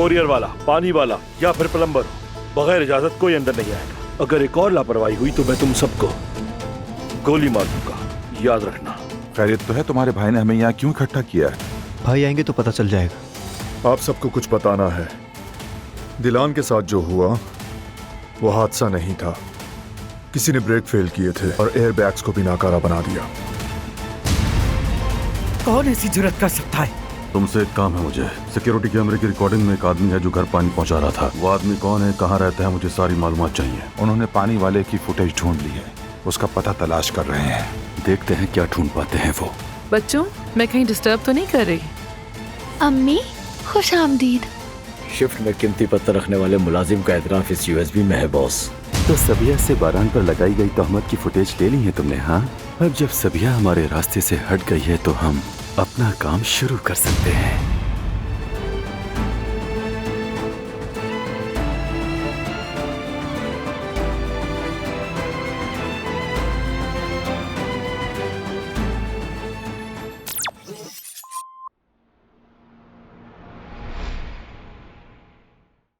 Courier वाला, पानी वाला या फिर प्लम्बर, बगैर इजाजत कोई अंदर नहीं आएगा। अगर एक और लापरवाही हुई तो मैं तुम सबको गोली मार दूंगा, याद रखना। खैरियत तो है? तुम्हारे भाई ने हमें यहाँ क्यों इकट्ठा किया है? भाई आएंगे तो पता चल जाएगा। आप सबको कुछ बताना है। दिलान के साथ जो हुआ वो हादसा नहीं था, किसी ने ब्रेक फेल किए थे और एयर बैग्स को भी नाकारा बना दिया। कौन ऐसी जुर्रत कर सकता है? तुमसे एक काम है मुझे। सिक्योरिटी कैमरे की रिकॉर्डिंग में एक आदमी है जो घर पानी पहुंचा रहा था। वो आदमी कौन है, कहाँ रहता है, मुझे सारी मालूमात चाहिए। उन्होंने पानी वाले की फुटेज ढूंढ ली है, उसका पता तलाश कर रहे हैं। देखते हैं क्या ढूंढ पाते हैं वो। बच्चों, मैं कहीं डिस्टर्ब तो नहीं कर रही? अम्मी खुश आमदीद। शिफ्ट में कीमती पत्थर रखने वाले मुलाजिम का एतराफ इस यूएसबी में है बॉस। तो सबिया से बारान पर लगाई गई तहमत की फुटेज ले ली है तुमने? हाँ, अब जब सबिया हमारे रास्ते से हट गई है तो हम अपना काम शुरू कर सकते हैं।